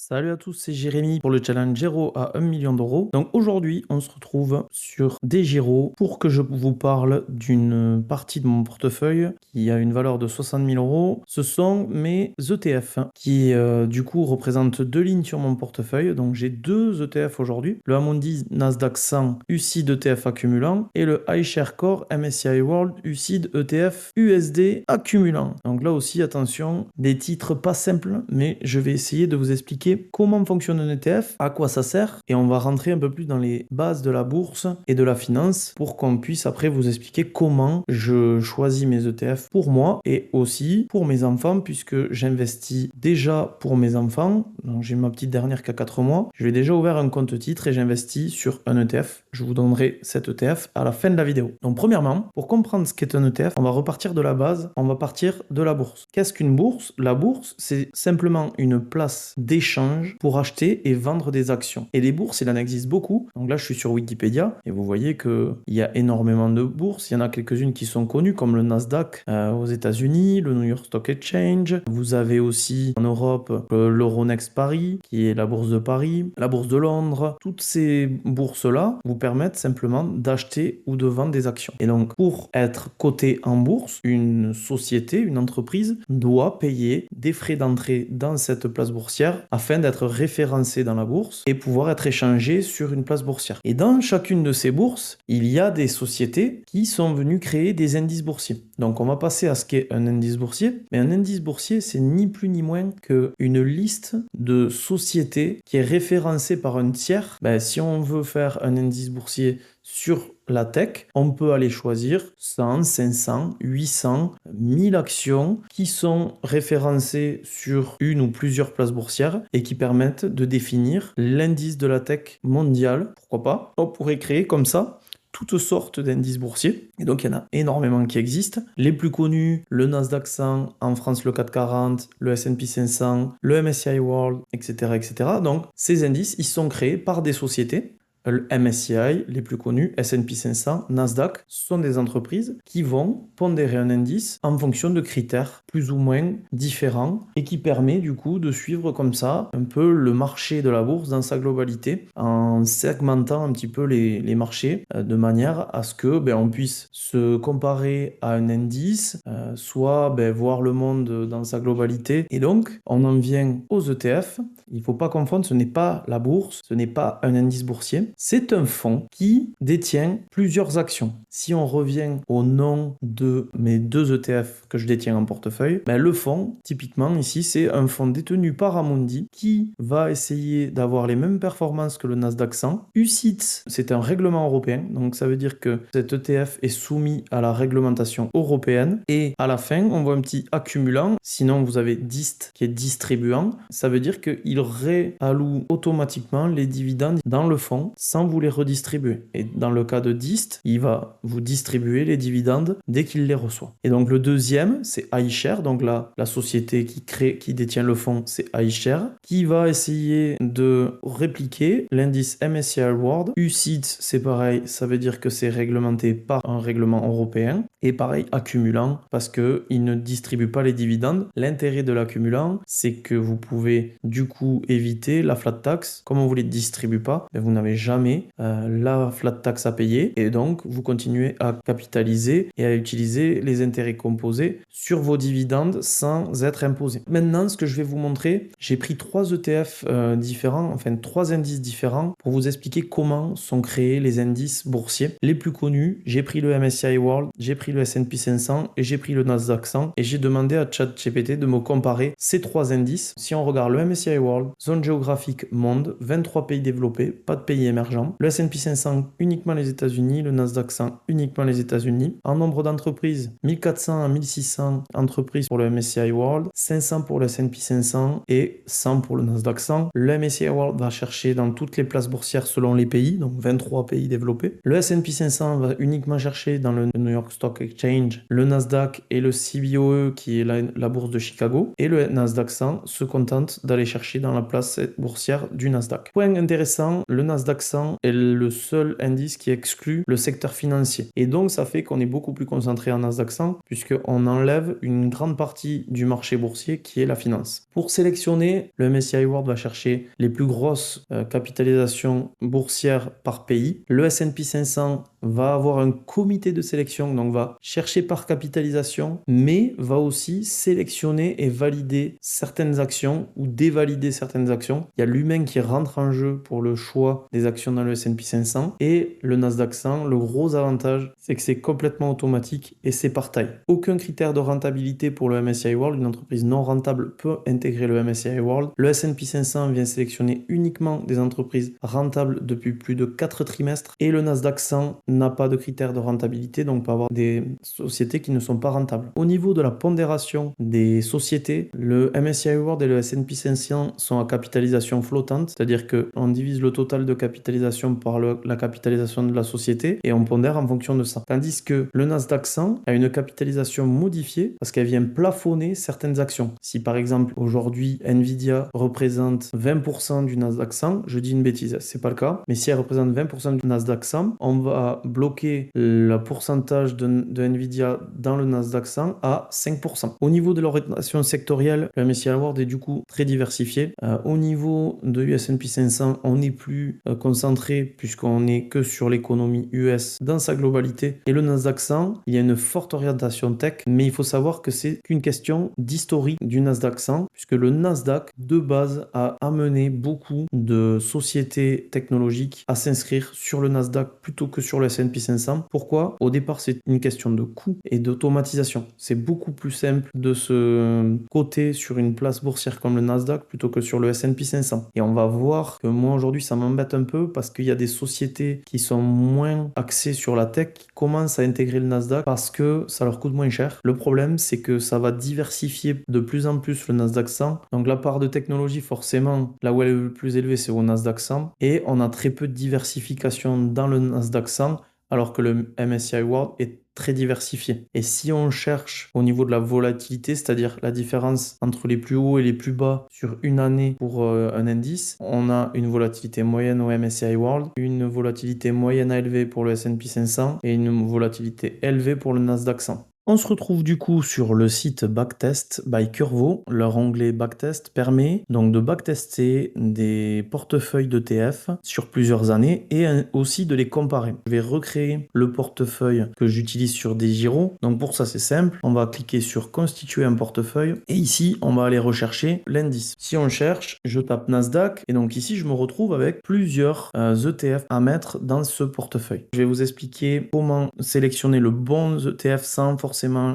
Salut à tous, c'est Jérémy pour le challenge Giro à 1 million d'euros. Donc aujourd'hui, on se retrouve sur des Giro pour que je vous parle d'une partie de mon portefeuille qui a une valeur de 60 000 euros. Ce sont mes ETF qui du coup représentent deux lignes sur mon portefeuille. Donc j'ai deux ETF aujourd'hui, le Amundi Nasdaq 100 UCID ETF accumulant et le iShare Core MSCI World UCID ETF USD accumulant. Donc là aussi, attention, des titres pas simples, mais je vais essayer de vous expliquer comment fonctionne un ETF, à quoi ça sert, et on va rentrer un peu plus dans les bases de la bourse et de la finance pour qu'on puisse après vous expliquer comment je choisis mes ETF pour moi et aussi pour mes enfants, puisque j'investis déjà pour mes enfants. Donc j'ai ma petite dernière qui a 4 mois. Je lui ai déjà ouvert un compte titre et j'investis sur un ETF. Je vous donnerai cet ETF à la fin de la vidéo. Donc premièrement, pour comprendre ce qu'est un ETF, on va repartir de la base, on va partir de la bourse. Qu'est-ce qu'une bourse? La bourse, c'est simplement une place d'échange pour acheter et vendre des actions. Et les bourses, il en existe beaucoup. Donc là, je suis sur Wikipédia et vous voyez qu'il y a énormément de bourses. Il y en a quelques-unes qui sont connues comme le Nasdaq aux États-Unis, le New York Stock Exchange. Vous avez aussi en Europe l'Euronext Paris, qui est la bourse de Paris, la bourse de Londres. Toutes ces bourses-là vous permettent simplement d'acheter ou de vendre des actions. Et donc, pour être coté en bourse, une société, une entreprise doit payer des frais d'entrée dans cette place boursière afin d'être référencé dans la bourse et pouvoir être échangé sur une place boursière. Et dans chacune de ces bourses, il y a des sociétés qui sont venues créer des indices boursiers. Donc on va passer à ce qu'est un indice boursier. Mais un indice boursier, c'est ni plus ni moins qu'une liste de sociétés qui est référencée par un tiers. Si on veut faire un indice boursier sur la tech, on peut aller choisir 100, 500, 800, 1000 actions qui sont référencées sur une ou plusieurs places boursières et qui permettent de définir l'indice de la tech mondiale. Pourquoi pas? On pourrait créer comme ça toutes sortes d'indices boursiers. Et donc, il y en a énormément qui existent. Les plus connus, le Nasdaq 100, en France le CAC 40, le S&P 500, le MSCI World, etc., etc. Donc, ces indices, ils sont créés par des sociétés. Le MSCI, les plus connus, S&P 500, Nasdaq, sont des entreprises qui vont pondérer un indice en fonction de critères plus ou moins différents et qui permet du coup de suivre comme ça un peu le marché de la bourse dans sa globalité en segmentant un petit peu les marchés de manière à ce que on puisse se comparer à un indice, soit voir le monde dans sa globalité. Et donc, on en vient aux ETF. Il ne faut pas confondre, ce n'est pas la bourse, ce n'est pas un indice boursier. C'est un fonds qui détient plusieurs actions. Si on revient au nom de mes deux ETF que je détiens en portefeuille, le fonds, typiquement ici, c'est un fonds détenu par Amundi qui va essayer d'avoir les mêmes performances que le Nasdaq 100. UCITS, c'est un règlement européen, donc ça veut dire que cet ETF est soumis à la réglementation européenne. Et à la fin, on voit un petit accumulant. Sinon, vous avez DIST qui est distribuant. Ça veut dire qu'il réalloue automatiquement les dividendes dans le fonds sans vous les redistribuer. Et dans le cas de DIST, il va vous distribuer les dividendes dès qu'il les reçoit. Et donc le deuxième, c'est iShare, donc la société qui détient le fonds, c'est iShare, qui va essayer de répliquer l'indice MSCI World. UCITS, c'est pareil, ça veut dire que c'est réglementé par un règlement européen. Et pareil, accumulant, parce qu'il ne distribue pas les dividendes. L'intérêt de l'accumulant, c'est que vous pouvez du coup éviter la flat tax. Comme on ne vous les distribue pas, vous n'avez jamais la flat tax à payer et donc vous continuez à capitaliser et à utiliser les intérêts composés sur vos dividendes sans être imposé. Maintenant, ce que je vais vous montrer, j'ai pris 3 ETF différents, enfin 3 indices différents pour vous expliquer comment sont créés les indices boursiers. Les plus connus, j'ai pris le MSCI World, j'ai pris le S&P 500 et j'ai pris le Nasdaq 100 et j'ai demandé à ChatGPT de me comparer ces 3 indices. Si on regarde le MSCI World, zone géographique monde, 23 pays développés, pas de pays émergents. Le S&P 500 uniquement les États-Unis, le Nasdaq 100 uniquement les États-Unis. En nombre d'entreprises, 1400 à 1600 entreprises pour le MSCI World, 500 pour le S&P 500 et 100 pour le Nasdaq 100. Le MSCI World va chercher dans toutes les places boursières selon les pays, donc 23 pays développés. Le S&P 500 va uniquement chercher dans le New York Stock Exchange, le Nasdaq et le CBOE qui est la bourse de Chicago. Et le Nasdaq 100 se contente d'aller chercher dans la place boursière du Nasdaq. Point intéressant, le Nasdaq 100 est le seul indice qui exclut le secteur financier. Et donc ça fait qu'on est beaucoup plus concentré en Nasdaq 100 puisqu'on enlève une grande partie du marché boursier qui est la finance. Pour sélectionner, le MSCI World va chercher les plus grosses capitalisations boursières par pays. Le S&P 500 va avoir un comité de sélection, donc va chercher par capitalisation, mais va aussi sélectionner et valider certaines actions ou dévalider certaines actions. Il y a l'humain qui rentre en jeu pour le choix des actions dans le S&P 500 et le Nasdaq 100. Le gros avantage, c'est que c'est complètement automatique et c'est par taille. Aucun critère de rentabilité pour le MSCI World. Une entreprise non rentable peut intégrer le MSCI World. Le S&P 500 vient sélectionner uniquement des entreprises rentables depuis plus de 4 trimestres et le Nasdaq 100 n'a pas de critères de rentabilité, donc peut avoir des sociétés qui ne sont pas rentables. Au niveau de la pondération des sociétés, le MSCI World et le S&P 500 sont à capitalisation flottante, c'est-à-dire qu'on divise le total de capitalisation par la capitalisation de la société et on pondère en fonction de ça. Tandis que le Nasdaq 100 a une capitalisation modifiée parce qu'elle vient plafonner certaines actions. Si par exemple aujourd'hui Nvidia représente 20% du Nasdaq 100, je dis une bêtise, c'est pas le cas, mais si elle représente 20% du Nasdaq 100, on va bloquer le pourcentage de Nvidia dans le Nasdaq 100 à 5%. Au niveau de l'orientation sectorielle, le MSCI World est du coup très diversifié. Au niveau de S&P 500, on n'est plus concentré puisqu'on n'est que sur l'économie US dans sa globalité. Et le Nasdaq 100, il y a une forte orientation tech, mais il faut savoir que c'est qu'une question d'historique du Nasdaq 100 puisque le Nasdaq de base a amené beaucoup de sociétés technologiques à s'inscrire sur le Nasdaq plutôt que sur le S&P 500. Pourquoi? Au départ, c'est une question de coût et d'automatisation. C'est beaucoup plus simple de se coter sur une place boursière comme le Nasdaq plutôt que sur le S&P 500. Et on va voir que moi aujourd'hui, ça m'embête un peu parce qu'il y a des sociétés qui sont moins axées sur la tech qui commencent à intégrer le Nasdaq parce que ça leur coûte moins cher. Le problème, c'est que ça va diversifier de plus en plus le Nasdaq 100. Donc la part de technologie, forcément, là où elle est le plus élevée, c'est au Nasdaq 100. Et on a très peu de diversification dans le Nasdaq 100 alors que le MSCI World est très diversifié. Et si on cherche au niveau de la volatilité, c'est-à-dire la différence entre les plus hauts et les plus bas sur une année pour un indice, on a une volatilité moyenne au MSCI World, une volatilité moyenne à élevée pour le S&P 500 et une volatilité élevée pour le Nasdaq 100. On se retrouve du coup sur le site Backtest by Curvo. Leur onglet Backtest permet donc de backtester des portefeuilles d'ETF sur plusieurs années et aussi de les comparer. Je vais recréer le portefeuille que j'utilise sur DEGIRO. Donc pour ça c'est simple, on va cliquer sur constituer un portefeuille et ici on va aller rechercher l'indice. Si on cherche, je tape Nasdaq et donc ici je me retrouve avec plusieurs ETF à mettre dans ce portefeuille. Je vais vous expliquer comment sélectionner le bon ETF sans forcément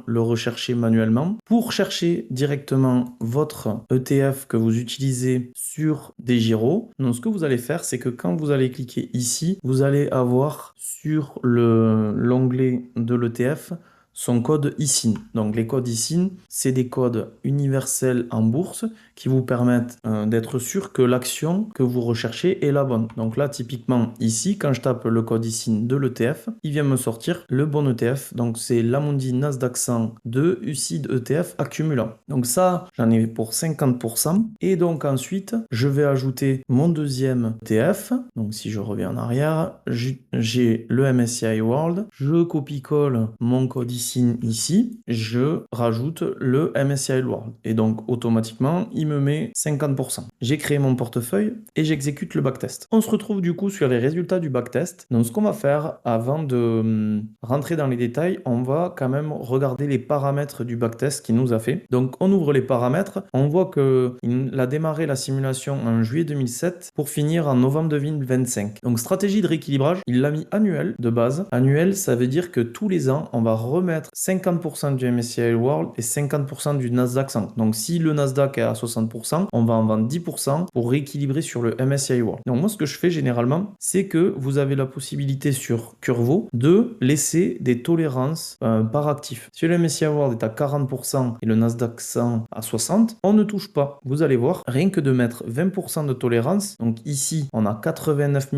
le rechercher manuellement. Pour chercher directement votre ETF que vous utilisez sur DEGIRO, donc ce que vous allez faire, c'est que quand vous allez cliquer ici, vous allez avoir sur l'onglet de l'ETF son code ISIN. Donc les codes ISIN, c'est des codes universels en bourse qui vous permettent d'être sûr que l'action que vous recherchez est la bonne. Donc là, typiquement, ici, quand je tape le code ISIN de l'ETF, il vient me sortir le bon ETF. Donc c'est l'Amundi Nasdaq 100 de UCITS ETF accumulant. Donc ça, j'en ai pour 50%. Et donc ensuite, je vais ajouter mon deuxième ETF. Donc si je reviens en arrière, j'ai le MSCI World. Je copie-colle mon code ISIN ici. Je rajoute le MSCI World. Et donc automatiquement, il me met 50%. J'ai créé mon portefeuille et j'exécute le backtest. On se retrouve du coup sur les résultats du backtest. Donc ce qu'on va faire avant de rentrer dans les détails, on va quand même regarder les paramètres du backtest qu'il nous a fait. Donc on ouvre les paramètres, on voit qu'il a démarré la simulation en juillet 2007 pour finir en novembre 2025. Donc stratégie de rééquilibrage, il l'a mis annuel de base. Annuel, ça veut dire que tous les ans, on va remettre 50% du MSCI World et 50% du Nasdaq 100. Donc si le Nasdaq est à 60%, 60%, on va en vendre 10% pour rééquilibrer sur le MSCI World. Donc moi, ce que je fais généralement, c'est que vous avez la possibilité sur Curvo de laisser des tolérances par actif. Si le MSCI World est à 40% et le Nasdaq 100 à 60%, on ne touche pas. Vous allez voir, rien que de mettre 20% de tolérance, donc ici, on a 89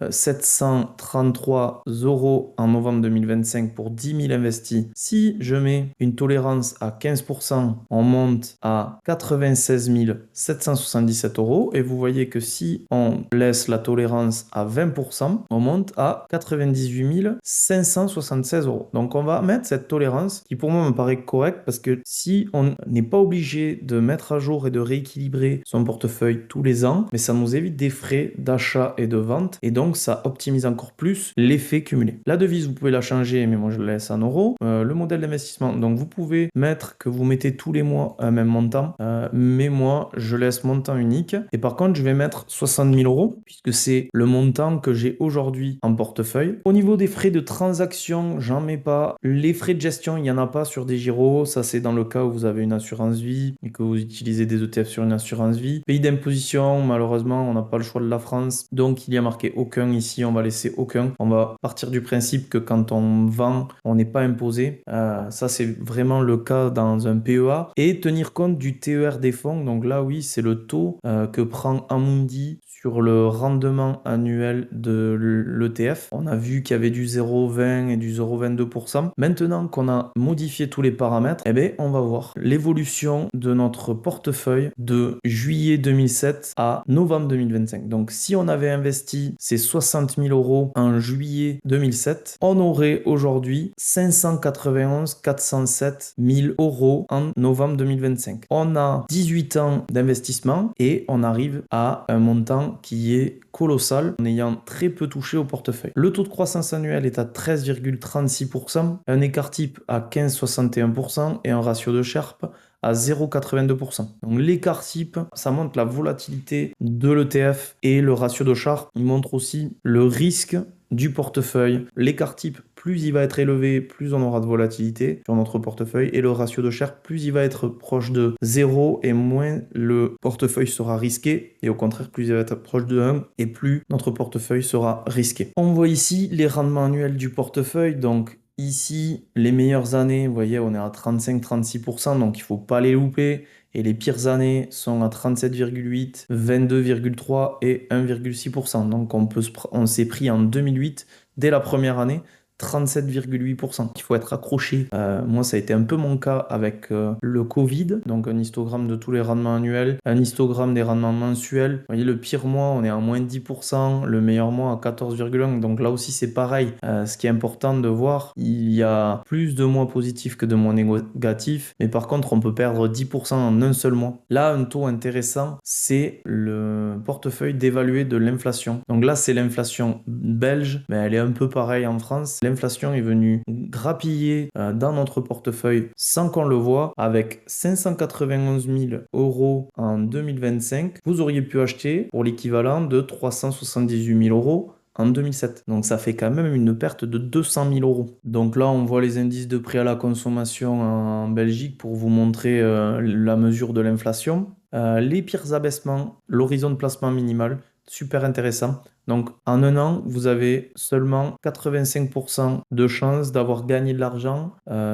733 euros en novembre 2025 pour 10 000 investis. Si je mets une tolérance à 15%, on monte à 96 777 euros. Et vous voyez que si on laisse la tolérance à 20%, on monte à 98 576 euros. Donc on va mettre cette tolérance qui pour moi me paraît correcte parce que si on n'est pas obligé de mettre à jour et de rééquilibrer son portefeuille tous les ans, mais ça nous évite des frais d'achat et de vente et donc ça optimise encore plus l'effet cumulé. La devise, vous pouvez la changer, mais moi je la laisse en euros. Le modèle d'investissement, donc vous pouvez mettre que vous mettez tous les mois un même montant, mais moi je laisse montant unique. Et par contre, je vais mettre 60 000 euros puisque c'est le montant que j'ai aujourd'hui en portefeuille. Au niveau des frais de transaction, j'en mets pas. Les frais de gestion, il n'y en a pas sur DEGIRO. Ça, c'est dans le cas où vous avez une assurance vie et que vous utilisez des ETF sur une assurance vie. Pays d'imposition, malheureusement, on n'a pas le choix de la France. Donc, il y a marqué aucun ici. On va laisser aucun. On va partir du principe que quand on vend, on n'est pas imposé. Ça, c'est vraiment le cas dans un PEA. Et tenir compte du TER des fonds. Donc là, oui, c'est le taux que prend Amundi sur le rendement annuel de l'ETF. On a vu qu'il y avait du 0,20 et du 0,22%. Maintenant qu'on a modifié tous les paramètres, eh bien, on va voir l'évolution de notre portefeuille de juillet 2007 à novembre 2025. Donc, si on avait investi ces 60 000 euros en juillet 2007, on aurait aujourd'hui 591 407 000 euros en novembre 2025. On a 18 ans d'investissement et on arrive à un montant qui est colossal en ayant très peu touché au portefeuille. Le taux de croissance annuel est à 13,36%, un écart type à 15,61% et un ratio de Sharpe à 0,82%. Donc l'écart type, ça montre la volatilité de l'ETF et le ratio de Sharpe, il montre aussi le risque du portefeuille. L'écart type, plus il va être élevé, plus on aura de volatilité sur notre portefeuille et le ratio de Sharpe, plus il va être proche de 0 et moins le portefeuille sera risqué et au contraire, plus il va être proche de 1 et plus notre portefeuille sera risqué. On voit ici les rendements annuels du portefeuille, donc ici, les meilleures années, vous voyez, on est à 35-36%, donc il ne faut pas les louper. Et les pires années sont à 37,8, 22,3 et 1,6%. Donc on s'est pris en 2008, dès la première année, 37,8%. Il faut être accroché. Moi, ça a été un peu mon cas avec le Covid. Donc, un histogramme de tous les rendements annuels, un histogramme des rendements mensuels. Vous voyez, le pire mois, on est à moins 10%, le meilleur mois à 14,1%. Donc là aussi, c'est pareil. Ce qui est important de voir, il y a plus de mois positifs que de mois négatifs. Mais par contre, on peut perdre 10% en un seul mois. Là, un taux intéressant, c'est le portefeuille d'évaluer de l'inflation. Donc là, c'est l'inflation belge, mais elle est un peu pareille en France. L'inflation est venue grappiller dans notre portefeuille sans qu'on le voie. Avec 591 000 euros en 2025, vous auriez pu acheter pour l'équivalent de 378 000 euros en 2007. Donc ça fait quand même une perte de 200 000 euros. Donc là, on voit les indices de prix à la consommation en Belgique pour vous montrer la mesure de l'inflation. Les pires abaissements, l'horizon de placement minimal, super intéressant. Donc en un an, vous avez seulement 85% de chances d'avoir gagné de l'argent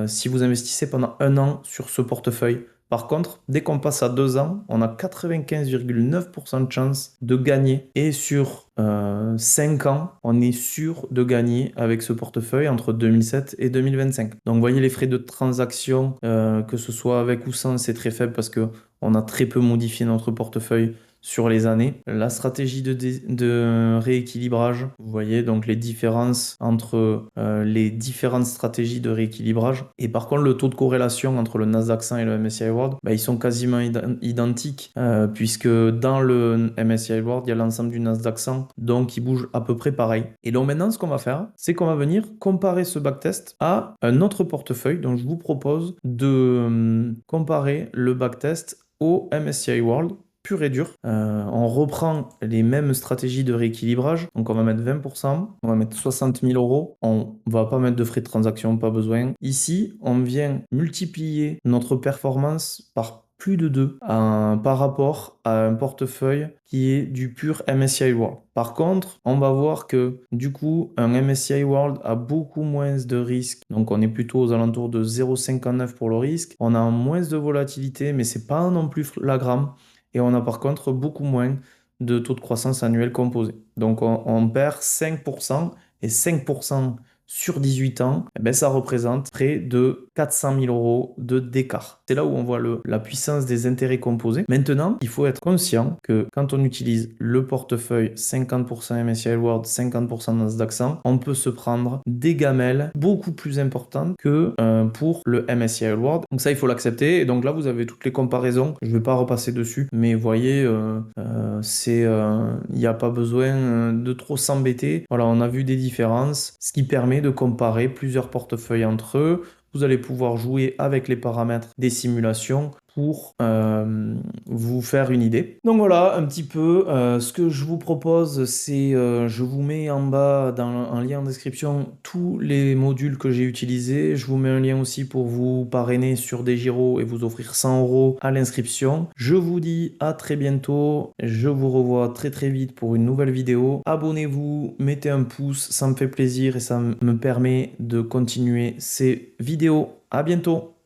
si vous investissez pendant un an sur ce portefeuille. Par contre, dès qu'on passe à 2 ans, on a 95,9% de chances de gagner. Et sur 5 ans, on est sûr de gagner avec ce portefeuille entre 2007 et 2025. Donc vous voyez les frais de transaction, que ce soit avec ou sans, c'est très faible parce qu'on a très peu modifié notre portefeuille sur les années. La stratégie de rééquilibrage, vous voyez donc les différences entre les différentes stratégies de rééquilibrage. Et par contre, le taux de corrélation entre le Nasdaq 100 et le MSCI World, ils sont quasiment identiques puisque dans le MSCI World, il y a l'ensemble du Nasdaq 100, donc il bouge à peu près pareil. Et donc maintenant, ce qu'on va faire, c'est qu'on va venir comparer ce backtest à un autre portefeuille. Donc je vous propose de comparer le backtest au MSCI World pur et dur. On reprend les mêmes stratégies de rééquilibrage. Donc on va mettre 20%, on va mettre 60 000 euros. On va pas mettre de frais de transaction, pas besoin. Ici, on vient multiplier notre performance par plus de 2 par rapport à un portefeuille qui est du pur MSCI World. Par contre, on va voir que du coup, un MSCI World a beaucoup moins de risques. Donc, on est plutôt aux alentours de 0,59 pour le risque. On a moins de volatilité, mais c'est pas non plus flagrant. Et on a par contre beaucoup moins de taux de croissance annuel composé. Donc, on perd 5% et 5% sur 18 ans, eh ben, ça représente près de 400 000 euros d'écart. C'est là où on voit la puissance des intérêts composés. Maintenant, il faut être conscient que quand on utilise le portefeuille 50% MSCI World, 50% Nasdaq 100, on peut se prendre des gamelles beaucoup plus importantes que pour le MSCI World. Donc ça, il faut l'accepter. Et donc là, vous avez toutes les comparaisons. Je ne vais pas repasser dessus, mais vous voyez, il n'y a pas besoin de trop s'embêter. Voilà, on a vu des différences, ce qui permet de comparer plusieurs portefeuilles entre eux. Vous allez pouvoir jouer avec les paramètres des simulations pour vous faire une idée. Donc voilà, un petit peu ce que je vous propose, c'est je vous mets en bas dans un lien en description tous les modules que j'ai utilisés. Je vous mets un lien aussi pour vous parrainer sur DEGIRO et vous offrir 100 euros à l'inscription. Je vous dis à très bientôt. Je vous revois très très vite pour une nouvelle vidéo. Abonnez-vous, mettez un pouce, ça me fait plaisir et ça me permet de continuer ces vidéos. À bientôt.